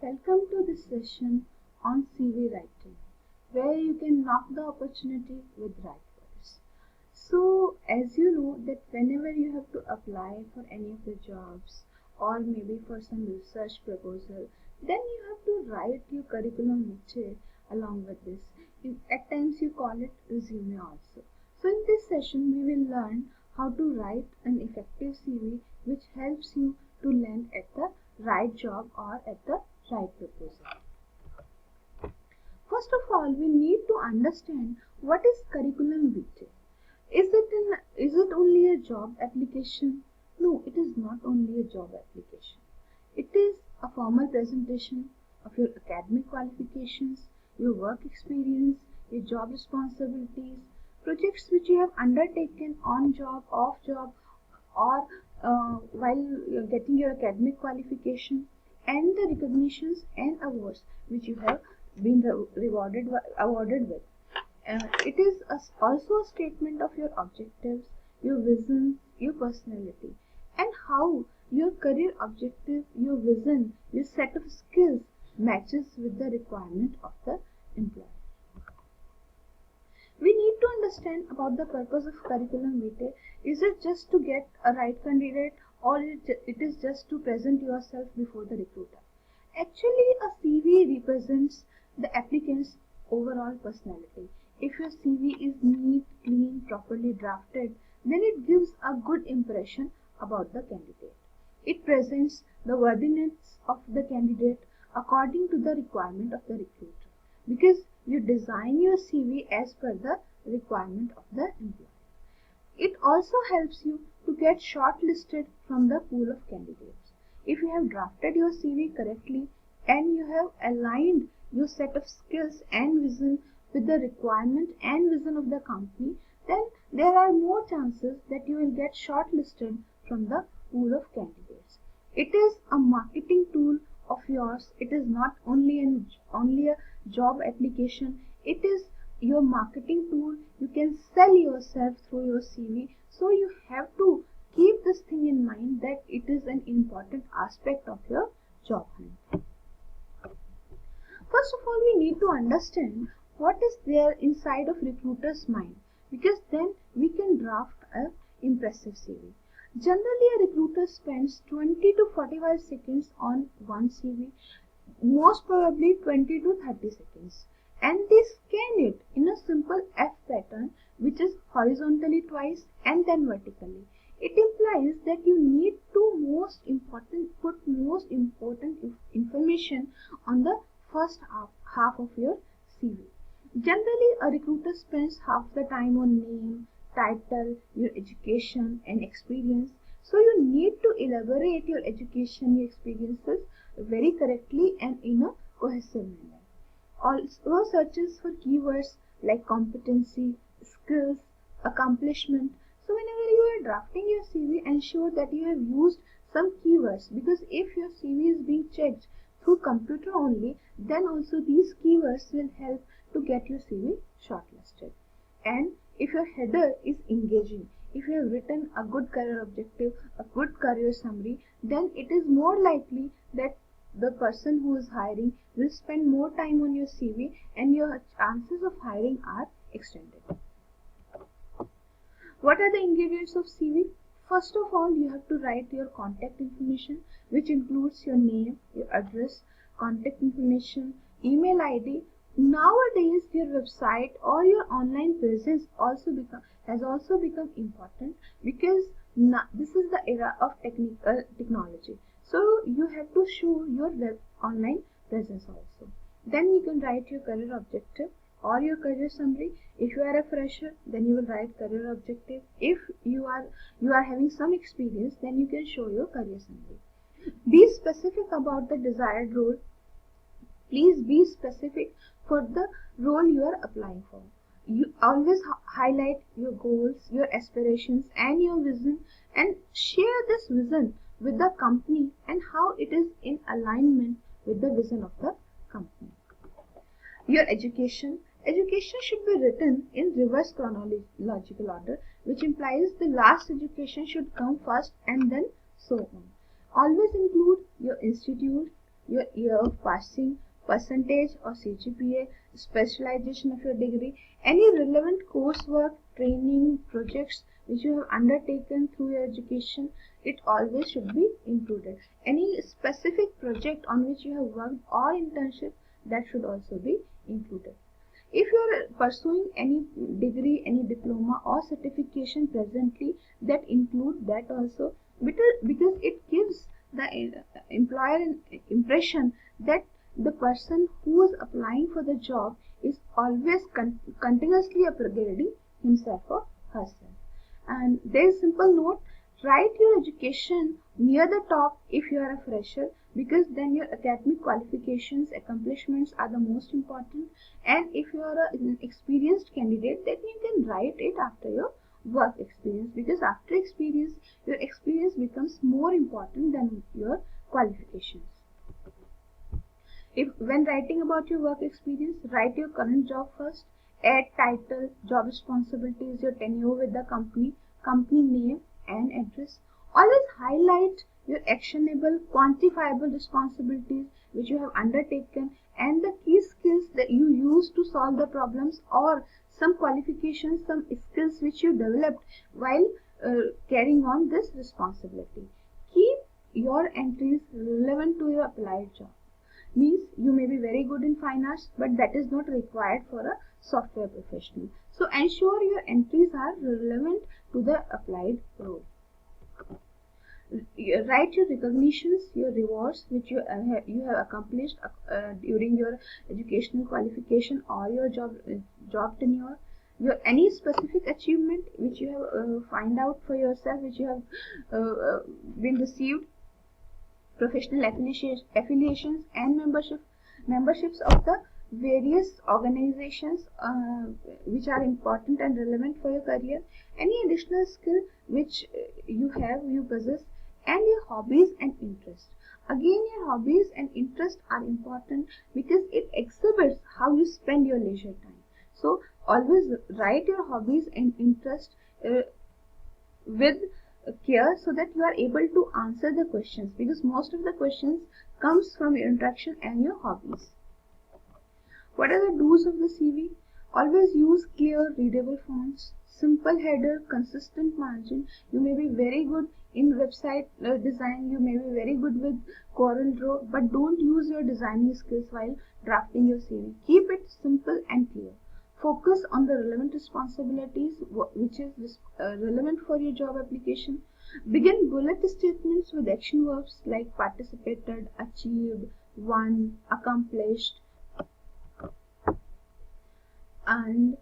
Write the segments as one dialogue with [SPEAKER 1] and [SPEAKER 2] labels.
[SPEAKER 1] Welcome to this session on CV writing, where you can knock the opportunity with right words. So, as you know that whenever you have to apply for any of the jobs or maybe for some research proposal, then you have to write your curriculum vitae along with this. At times you call it resume also. So in this session we will learn how to write an effective CV which helps you to land at the right job or at the right proposal. First of all, we need to understand what is curriculum vitae. Is it only a job application? No, it is not only a job application. It is a formal presentation of your academic qualifications, your work experience, your job responsibilities, projects which you have undertaken on job, off job, or while you're getting your academic qualification, and the recognitions and awards which you have been awarded with. It is also a statement of your objectives, your vision, your personality, and how your career objective, your vision, your set of skills matches with the requirement of the employer. We need to understand about the purpose of curriculum vitae. Is it just to get a right candidate, or it is just to present yourself before the recruiter? Actually, a CV represents the applicant's overall personality. If your CV is neat, clean, properly drafted, then it gives a good impression about the candidate. It presents the worthiness of the candidate according to the requirement of the recruiter, because you design your CV as per the requirement of the employer. It also helps you to get shortlisted from the pool of candidates. If you have drafted your CV correctly and you have aligned your set of skills and vision with the requirement and vision of the company, then there are more chances that you will get shortlisted from the pool of candidates. It is a marketing tool of yours. It is not only a job application. It is your marketing tool. You can sell yourself through your CV. So you have to keep this thing in mind, that it is an important aspect of your job hunt. First of all, we need to understand what is there inside of recruiter's mind, because then we can draft an impressive CV. Generally, a recruiter spends 20 to 45 seconds on one CV, most probably 20 to 30 seconds, and they scan it in a simple F pattern, which is horizontally twice and then vertically. It implies that you need to put most important information on the first half of your CV. Generally, a recruiter spends half the time on name, title, your education and experience. So you need to elaborate your education, your experiences very correctly and in a cohesive manner. Also searches for keywords like competency, skills, accomplishment. So whenever you are drafting your CV, ensure that you have used some keywords, because if your CV is being checked through computer only, then also these keywords will help to get your CV shortlisted. And if your header is engaging, if you have written a good career objective, a good career summary, then it is more likely that the person who is hiring will spend more time on your CV and your chances of hiring are extended. What are the ingredients of CV? First of all, you have to write your contact information, which includes your name, your address, contact information, email ID. Nowadays, your website or your online presence has also become important, because this is the era of technology. So you have to show your online presence also. Then you can write your career objective or your career summary. If you are a fresher, then you will write career objective. If you are having some experience, then you can show your career summary. Be specific about the desired role. Please be specific for the role you are applying for. You always highlight your goals, your aspirations and your vision, and share this vision with the company and how it is in alignment with the vision of the company. Your education should be written in reverse chronological order, which implies the last education should come first and then so on. Always include your institute, your year of passing, percentage or CGPA, specialization of your degree, any relevant coursework, training, projects which you have undertaken through your education, it always should be included. Any specific project on which you have worked or internship, that should also be included. If you are pursuing any degree, any diploma or certification presently, that include that also, because it gives the employer an impression that the person who is applying for the job is always continuously upgrading himself or herself. And there is simple note: write your education near the top if you are a fresher, because then your academic qualifications, accomplishments are the most important. And if you are an experienced candidate, then you can write it after your work experience, because after experience, your experience becomes more important than your qualifications. If when writing about your work experience, write your current job first, add title, job responsibilities, your tenure with the company, company name and address. Always highlight your actionable, quantifiable responsibilities which you have undertaken, and the key skills that you use to solve the problems, or some qualifications, some skills which you developed while carrying on this responsibility. Keep your entries relevant to your applied job. Means you may be very good in fine arts, but that is not required for a software professional. So ensure your entries are relevant to the applied role. Write your recognitions, your rewards which you have accomplished during your educational qualification or your job tenure. Your any specific achievement which you have find out for yourself, which you have been received, professional affiliations and memberships of the various organizations which are important and relevant for your career, any additional skill which you possess, and your hobbies and interests. Again, your hobbies and interests are important because it exhibits how you spend your leisure time. So always write your hobbies and interests with care, so that you are able to answer the questions, because most of the questions comes from your interaction and your hobbies. What are the do's of the CV? Always use clear, readable fonts, simple header, consistent margin. You may be very good in website design, you may be very good with Corel Draw, but don't use your designing skills while drafting your CV. Keep it simple and clear. Focus on the relevant responsibilities which is relevant for your job application. Begin bullet statements with action verbs like participated, achieved, won, accomplished. And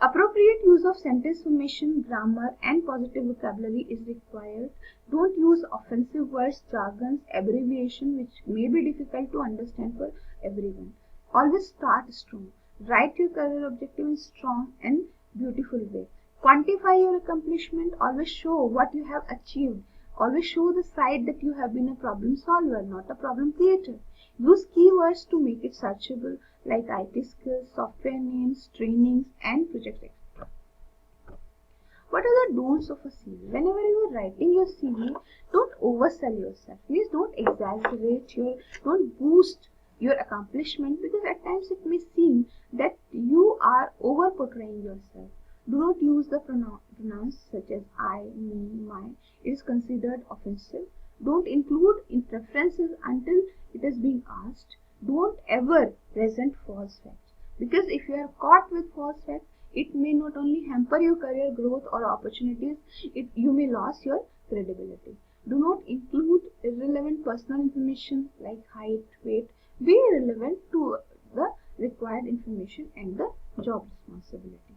[SPEAKER 1] appropriate use of sentence formation, grammar and positive vocabulary is required. Don't use offensive words, jargons, abbreviation which may be difficult to understand for everyone. Always start strong. Write your career objective in strong and beautiful way. Quantify your accomplishment. Always show what you have achieved. Always show the side that you have been a problem solver, not a problem creator. Use keywords to make it searchable, like IT skills, software names, trainings and projects, etc. What are the don'ts of a CV? Whenever you are writing your CV, don't oversell yourself. Please don't exaggerate don't boost your accomplishment, because at times it may seem that you are over portraying yourself. Do not use the pronouns such as I, me, my. It is considered offensive. Don't include in references until it is being asked. Don't ever present false facts, because if you are caught with false facts, it may not only hamper your career growth or opportunities, you may lose your credibility. Do not include irrelevant personal information like height, weight. Be relevant to the required information and the job responsibility.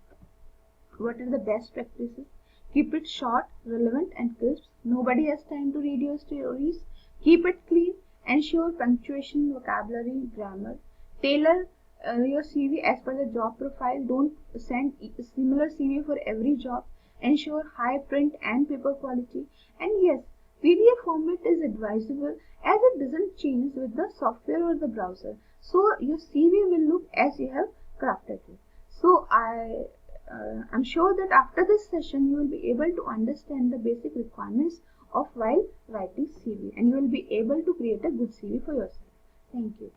[SPEAKER 1] What are the best practices? Keep it short, relevant and crisp. Nobody has time to read your stories. Keep it clean. Ensure punctuation, vocabulary, grammar. Tailor your CV as per the job profile. Don't send a similar CV for every job. Ensure high print and paper quality. And yes, PDF format is advisable as it doesn't change with the software or the browser. So your CV will look as you have crafted it. So I'm sure that after this session you will be able to understand the basic requirements of while writing CV, and you will be able to create a good CV for yourself. Thank you.